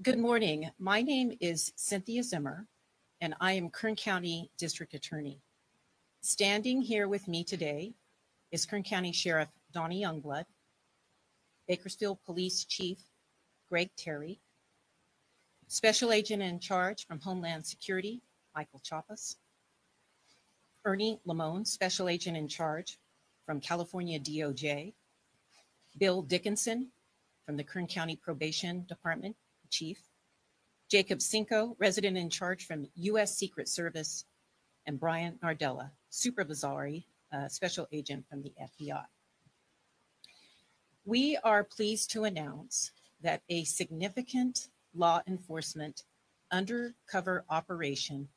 Good morning. My name is Cynthia Zimmer, and I am Kern County District Attorney. Standing here with me today is Kern County Sheriff Donnie Youngblood, Bakersfield Police Chief Greg Terry, Special Agent in Charge from Homeland Security, Michael Chappas, Ernie Lamone, Special Agent in Charge from California DOJ, Bill Dickinson from the Kern County Probation Department, Chief, Jacob Cinco, Resident in Charge from U.S. Secret Service, and Brian Nardella, Supervisory Special Agent from the FBI. We are pleased to announce that a significant law enforcement undercover operation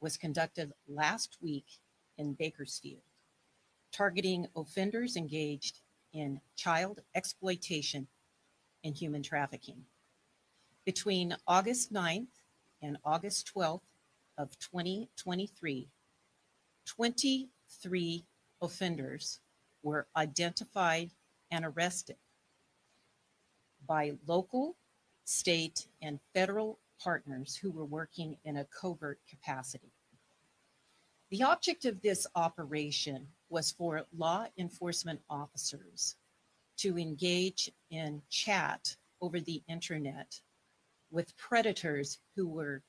was conducted last week in Bakersfield, targeting offenders engaged in child exploitation and human trafficking. Between August 9th and August 12th of 2023, 23 offenders were identified and arrested by local, state, and federal partners who were working in a covert capacity. The object of this operation was for law enforcement officers to engage in chat over the internet with predators who were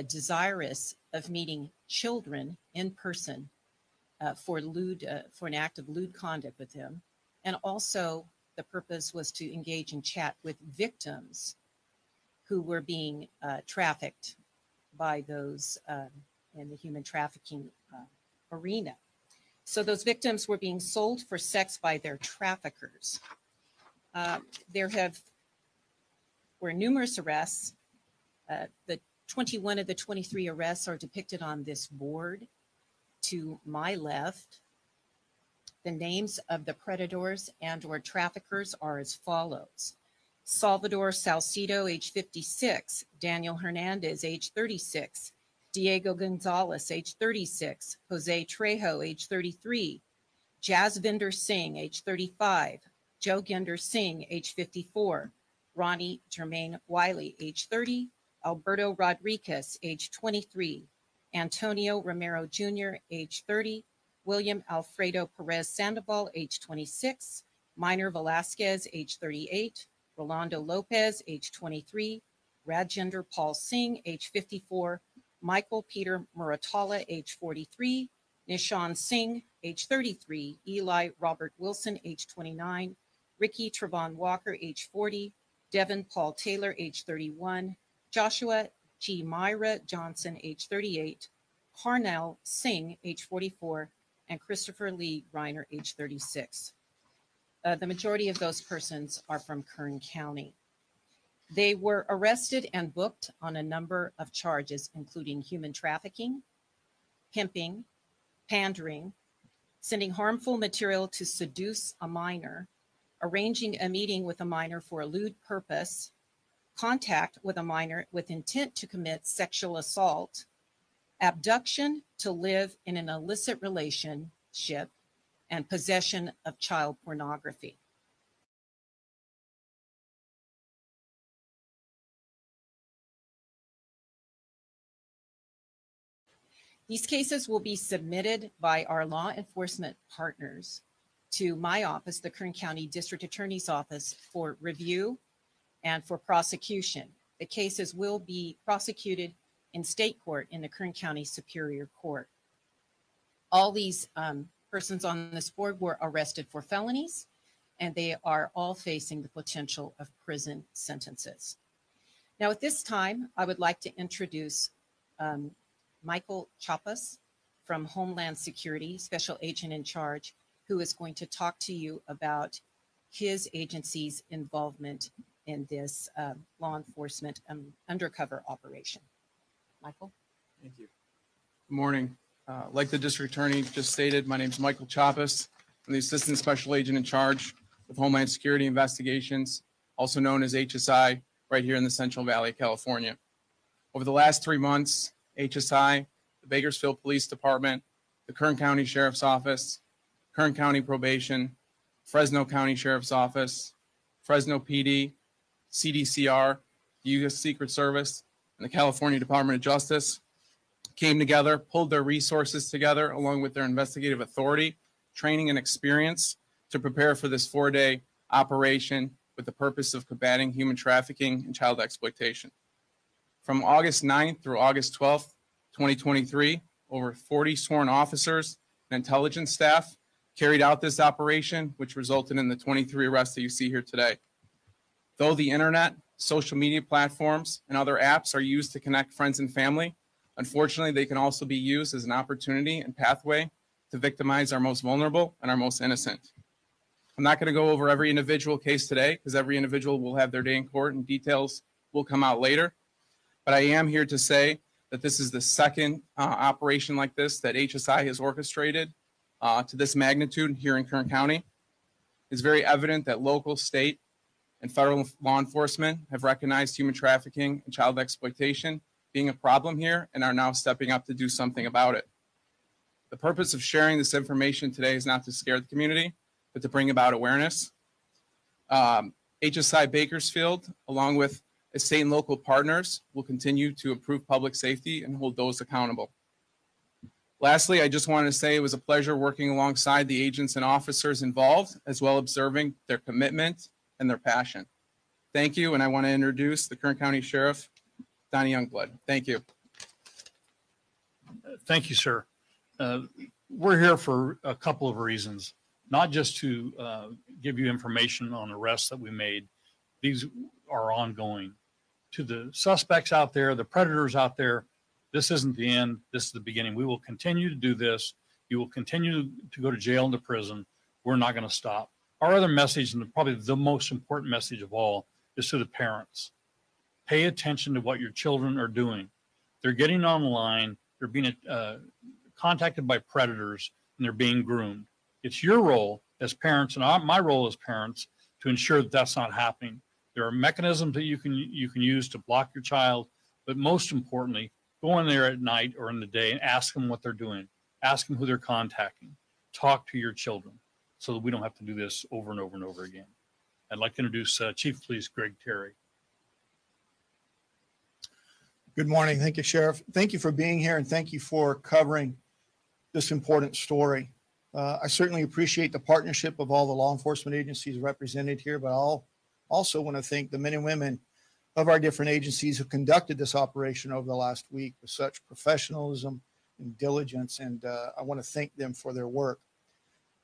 desirous of meeting children in person for an act of lewd conduct with them. And also the purpose was to engage in chat with victims who were being trafficked by those in the human trafficking arena. So those victims were being sold for sex by their traffickers. There were numerous arrests. The 21 of the 23 arrests are depicted on this board to my left. The names of the predators and/or traffickers are as follows: Salvador Salcido, age 56, Daniel Hernandez, age 36, Diego Gonzalez, age 36, Jose Trejo, age 33, Jasvinder Singh, age 35, Joe Gender Singh, age 54, Ronnie Jermaine Wiley, age 30, Alberto Rodriguez, age 23, Antonio Romero Jr., age 30, William Alfredo Perez Sandoval, age 26, Minor Velasquez, age 38, Rolando Lopez, age 23, Rajender Paul Singh, age 54, Michael Peter Muratala, age 43, Nishan Singh, age 33, Eli Robert Wilson, age 29, Ricky Trevon Walker, age 40, Devin Paul Taylor, age 31, Joshua G. Myra Johnson, age 38, Harnell Singh, age 44, and Christopher Lee Reiner, age 36. The majority of those persons are from Kern County. They were arrested and booked on a number of charges, including human trafficking, pimping, pandering, sending harmful material to seduce a minor, arranging a meeting with a minor for a lewd purpose, contact with a minor with intent to commit sexual assault, abduction to live in an illicit relationship, and possession of child pornography. These cases will be submitted by our law enforcement partners to my office, the Kern County District Attorney's Office, for review and for prosecution. The cases will be prosecuted in state court in the Kern County Superior Court. All these persons on this board were arrested for felonies, and they are all facing the potential of prison sentences. Now, at this time, I would like to introduce Michael Chappas from Homeland Security, Special Agent in Charge, who is going to talk to you about his agency's involvement in this law enforcement undercover operation. Michael? Thank you. Good morning. Like the district attorney just stated, my name is Michael Chappas. I'm the Assistant Special Agent in Charge of Homeland Security Investigations, also known as HSI, right here in the Central Valley of California. Over the last 3 months, HSI, the Bakersfield Police Department, the Kern County Sheriff's Office, Kern County Probation, Fresno County Sheriff's Office, Fresno PD, CDCR, the U.S. Secret Service, and the California Department of Justice came together, pulled their resources together along with their investigative authority, training, and experience to prepare for this 4-day operation with the purpose of combating human trafficking and child exploitation. From August 9th through August 12th, 2023, over 40 sworn officers and intelligence staff carried out this operation, which resulted in the 23 arrests that you see here today. Though the internet, social media platforms, and other apps are used to connect friends and family, unfortunately, they can also be used as an opportunity and pathway to victimize our most vulnerable and our most innocent. I'm not going to go over every individual case today because every individual will have their day in court and details will come out later. But I am here to say that this is the second operation like this that HSI has orchestrated to this magnitude here in Kern County. It's very evident that local, state, and federal law enforcement have recognized human trafficking and child exploitation being a problem here and are now stepping up to do something about it. The purpose of sharing this information today is not to scare the community, but to bring about awareness. HSI Bakersfield, along with its state and local partners, will continue to improve public safety and hold those accountable. Lastly, I just wanted to say it was a pleasure working alongside the agents and officers involved, as well observing their commitment and their passion. Thank you, and I want to introduce the Kern County Sheriff, Donnie Youngblood. Thank you. Thank you, sir. We're here for a couple of reasons, not just to give you information on arrests that we made. These are ongoing. To the suspects out there, the predators out there, this isn't the end. This is the beginning. We will continue to do this. You will continue to go to jail and to prison. We're not going to stop. Our other message, and probably the most important message of all, is to the parents. Pay attention to what your children are doing. They're getting online. They're being contacted by predators, and they're being groomed. It's your role as parents, and my role as parents, to ensure that that's not happening. There are mechanisms that you can use to block your child, but most importantly, go in there at night or in the day and ask them what they're doing. Ask them who they're contacting. Talk to your children so that we don't have to do this over and over and over again. I'd like to introduce Chief of Police Greg Terry. Good morning. Thank you, Sheriff. Thank you for being here, and thank you for covering this important story. I certainly appreciate the partnership of all the law enforcement agencies represented here, but I'll also want to thank the men and women of our different agencies who conducted this operation over the last week with such professionalism and diligence, and I want to thank them for their work.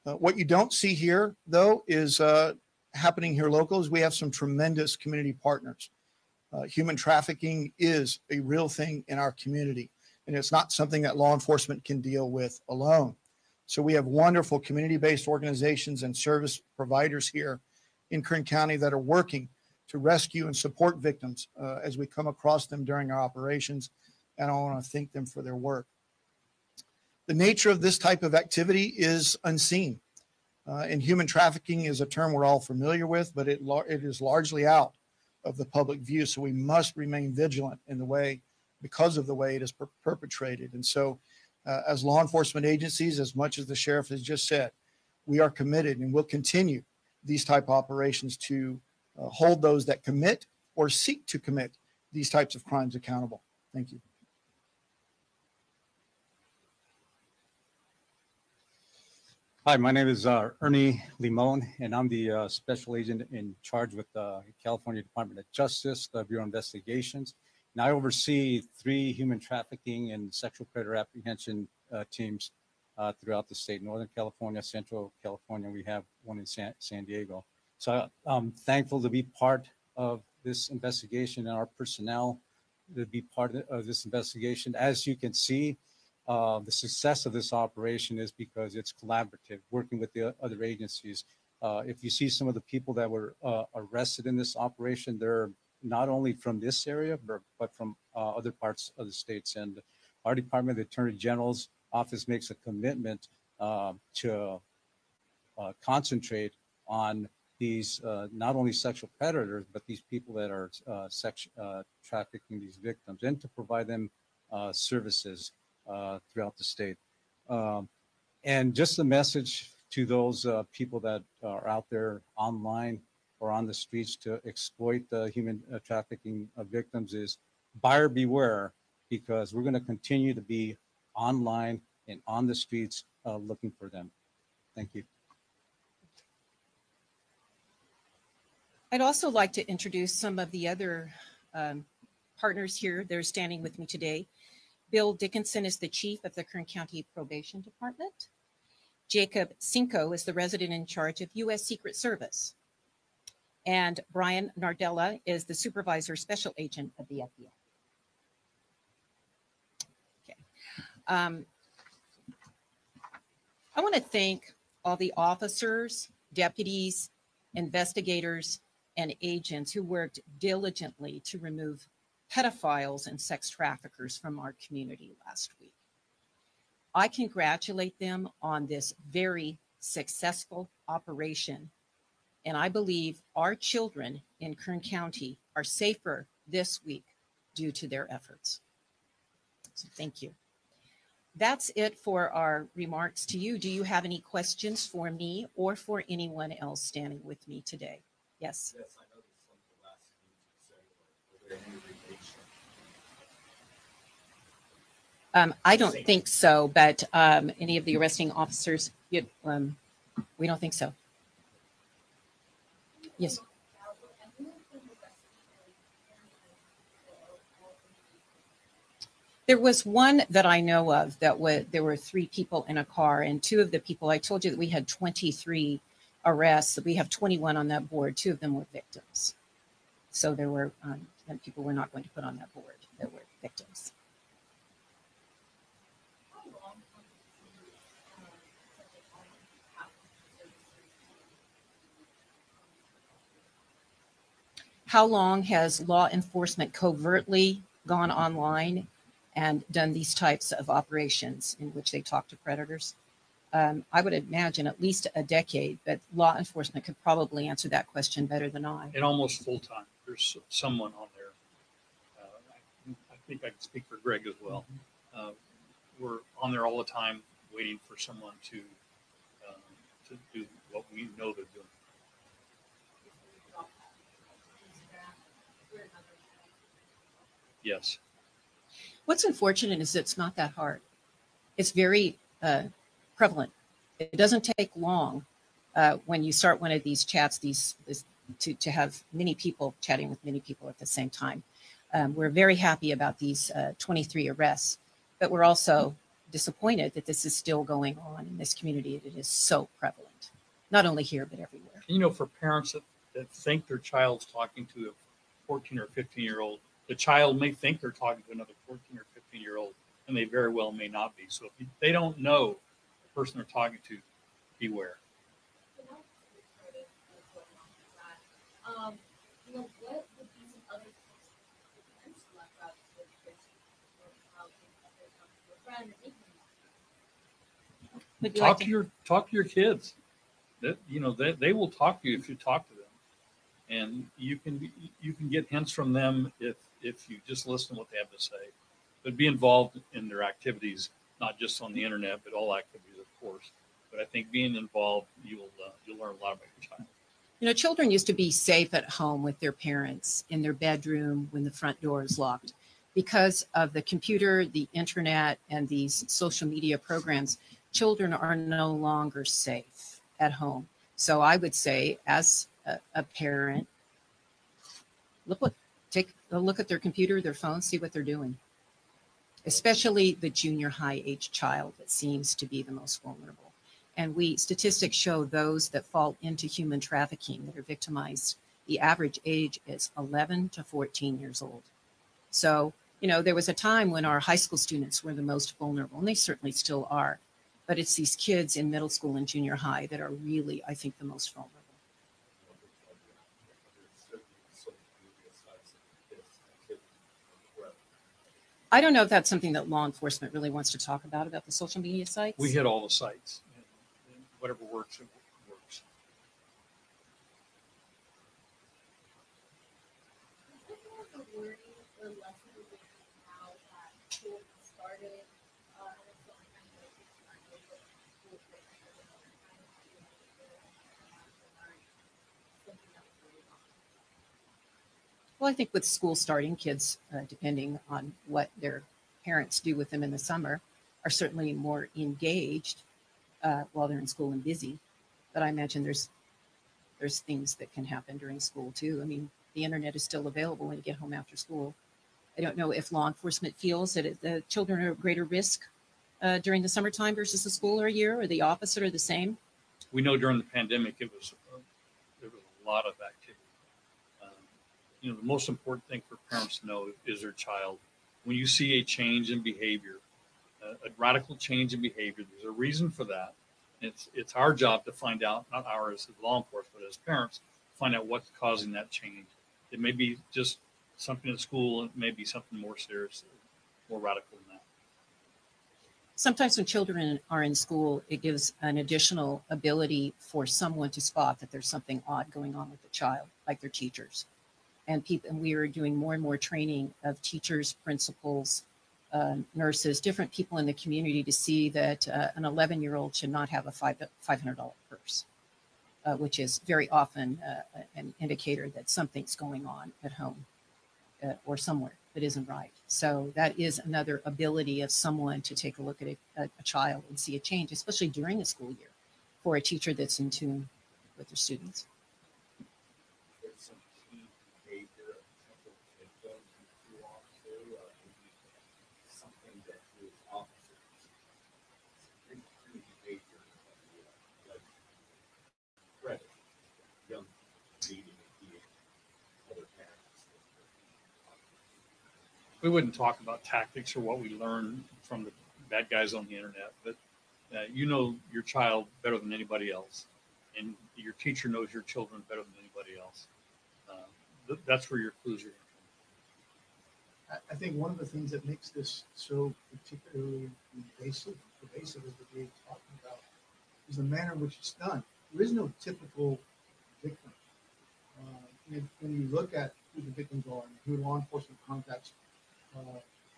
What you don't see here, though, is happening here local is we have some tremendous community partners. Human trafficking is a real thing in our community, and it's not something that law enforcement can deal with alone. So we have wonderful community-based organizations and service providers here in Kern County that are working to rescue and support victims as we come across them during our operations, and I want to thank them for their work. The nature of this type of activity is unseen, and human trafficking is a term we're all familiar with, but it is largely out of the public view, so we must remain vigilant in the way, because of the way it is perpetrated. And so as law enforcement agencies, as much as the sheriff has just said, we are committed and will continue these type of operations to hold those that commit or seek to commit these types of crimes accountable. Thank you. Hi, my name is Ernie Limon, and I'm the special agent in charge with the California Department of Justice, the Bureau of Investigations. And I oversee 3 human trafficking and sexual predator apprehension teams throughout the state. Northern California, Central California, we have one in San Diego. So I'm thankful to be part of this investigation and our personnel to be part of this investigation. As you can see, the success of this operation is because it's collaborative, working with the other agencies. If you see some of the people that were arrested in this operation, they're not only from this area, but from other parts of the states. And our department, the Attorney General's office, makes a commitment to concentrate on these not only sexual predators, but these people that are trafficking these victims, and to provide them services throughout the state. And just a message to those people that are out there online or on the streets to exploit the human trafficking victims is buyer beware, because we're going to continue to be online and on the streets looking for them. Thank you. I'd also like to introduce some of the other partners here that are standing with me today. Bill Dickinson is the chief of the Kern County Probation Department. Jacob Cinco is the resident in charge of U.S. Secret Service. And Brian Nardella is the supervisor special agent of the FBI. Okay. I want to thank all the officers, deputies, investigators, and agents who worked diligently to remove pedophiles and sex traffickers from our community last week. I congratulate them on this very successful operation, and I believe our children in Kern County are safer this week due to their efforts. So thank you. That's it for our remarks to you. Do you have any questions for me or for anyone else standing with me today? Yes. Yes, I noticed some of the last things you said were there any relation? I don't think so, but any of the arresting officers, we don't think so. Yes. There was one that I know of that there were 3 people in a car, and 2 of the people, I told you that we had 23 arrests. We have 21 on that board. 2 of them were victims. So there were and people we're not going to put on that board that were victims. How long has law enforcement covertly gone online and done these types of operations in which they talk to predators? I would imagine at least a decade, but law enforcement could probably answer that question better than I. And almost full time. There's someone on there. I think I can speak for Greg as well. We're on there all the time, waiting for someone to do what we know they're doing. Yes. What's unfortunate is it's not that hard. It's very prevalent. It doesn't take long when you start one of these chats, to have many people chatting with many people at the same time. We're very happy about these 23 arrests, but we're also disappointed that this is still going on in this community. It is so prevalent, not only here, but everywhere. You know, for parents that think their child's talking to a 14 or 15-year-old, the child may think they're talking to another 14 or 15-year-old, and they very well may not be. So if they don't know the person they're talking to, beware. What would be some other tips left out to how a friend or anything? Talk to your kids. They will talk to you if you talk to them, and you can get hints from them if you just listen to what they have to say. But be involved in their activities, not just on the internet, but all activities, of course. But I think being involved, you'll learn a lot about your child. You know, children used to be safe at home with their parents in their bedroom when the front door is locked. Because of the computer, the internet, and these social media programs, children are no longer safe at home. So I would say, as a parent, take a look at their computer, their phone, see what they're doing. Especially the junior high age child that seems to be the most vulnerable. And statistics show those that fall into human trafficking, that are victimized, the average age is 11 to 14 years old. So, there was a time when our high school students were the most vulnerable, and they certainly still are. But it's these kids in middle school and junior high that are really, I think, the most vulnerable. I don't know if that's something that law enforcement really wants to talk about the social media sites. We hit all the sites. And whatever works, it works. Well, I think with school starting, kids, depending on what their parents do with them in the summer, are certainly more engaged while they're in school and busy. But I imagine there's things that can happen during school too. I mean, the internet is still available when you get home after school. I don't know if law enforcement feels that the children are at greater risk during the summertime versus the school or year, or the opposite or the same. We know during the pandemic, there was a lot of activity. The most important thing for parents to know is their child. When you see a change in behavior, a radical change in behavior, there's a reason for that. It's our job to find out, not ours as law enforcement, but as parents, find out what's causing that change. It may be just something at school, it may be something more serious, more radical than that. Sometimes when children are in school, it gives an additional ability for someone to spot that there's something odd going on with the child, like their teachers. And we are doing more and more training of teachers, principals, nurses, different people in the community to see that an 11-year-old should not have a $500 purse, which is very often an indicator that something's going on at home or somewhere that isn't right. So that is another ability of someone to take a look at a child and see a change, especially during a school year, for a teacher that's in tune with their students. There's some key behavior of potential victims who are to something that is officers. Pretty behavior like credit, young leading other parents. We wouldn't talk about tactics or what we learned from the bad guys on the internet, but you know your child better than anybody else, and your teacher knows your children better than anybody else. That's where your clues are going to come. I think one of the things that makes this so particularly pervasive as the Dave's talking about, is the manner in which it's done. There is no typical victim. When you look at who the victims are and who law enforcement contacts,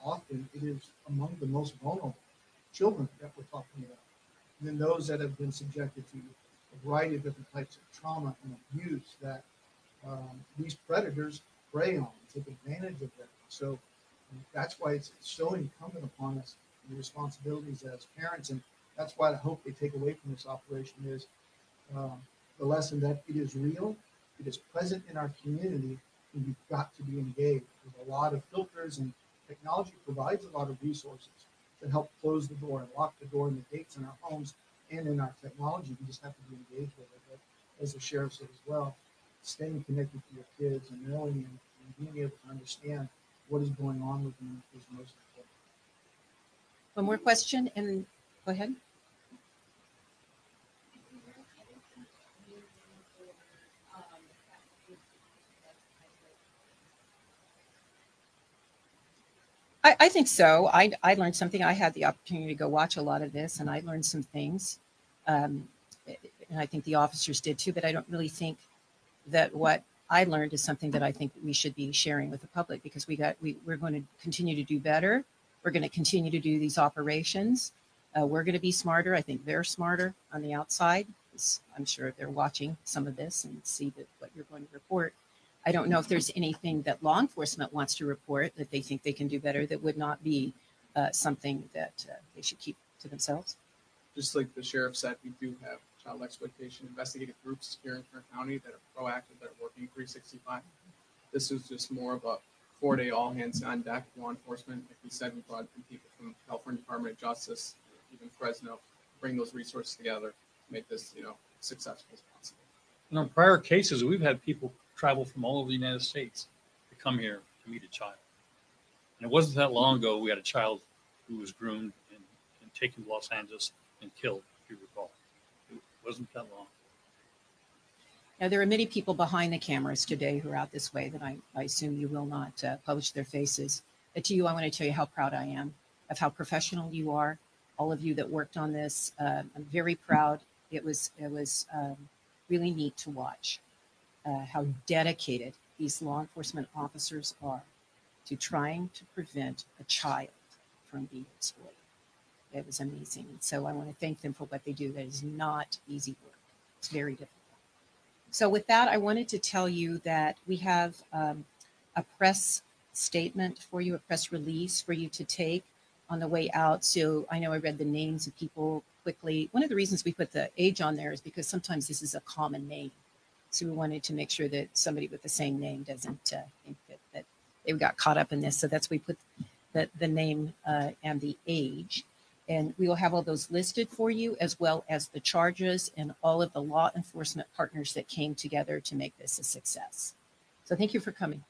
often it is among the most vulnerable children that we're talking about. And then those that have been subjected to a variety of different types of trauma and abuse that these predators prey on, take advantage of them. So that's why it's so incumbent upon us, the responsibilities as parents. And that's why I hope they take away from this operation is the lesson that it is real, it is present in our community, and we've got to be engaged. There's a lot of filters, and technology provides a lot of resources that help close the door and lock the door and the gates in our homes and in our technology. We just have to be engaged with it. But as the sheriff said as well, staying connected to your kids and knowing and being able to understand what is going on with them is most important. One more question, and go ahead. I think so. I learned something. I had the opportunity to go watch a lot of this, and I learned some things. And I think the officers did too, but I don't really think that what I learned is something that I think we should be sharing with the public, because we're going to continue to do better. We're going to continue to do these operations. We're going to be smarter. I think they're smarter on the outside. I'm sure they're watching some of this and see what you're going to report. I don't know if there's anything that law enforcement wants to report that they think they can do better that would not be something that they should keep to themselves. Just like the sheriff said, we do have child exploitation investigative groups here in Kern County that are proactive, that are working 365. This is just more of a 4-day all hands on deck law enforcement. Like we said, we brought in people from California Department of Justice, even Fresno, bring those resources together to make this, successful as possible. And on prior cases, we've had people travel from all over the United States to come here to meet a child. And it wasn't that long ago we had a child who was groomed and taken to Los Angeles and killed, if you recall. It wasn't that long. Now, there are many people behind the cameras today who are out this way that I assume you will not publish their faces. But to you, I want to tell you how proud I am of how professional you are, all of you that worked on this. I'm very proud. It was really neat to watch how dedicated these law enforcement officers are to trying to prevent a child from being exploited. It was amazing. And so I want to thank them for what they do. That is not easy work. It's very difficult. So with that, I wanted to tell you that we have a press statement for you, a press release for you to take on the way out. So I know I read the names of people quickly. One of the reasons we put the age on there is because sometimes this is a common name. So we wanted to make sure that somebody with the same name doesn't think that they got caught up in this. So that's why we put the name and the age. And we will have all those listed for you, as well as the charges and all of the law enforcement partners that came together to make this a success. So thank you for coming.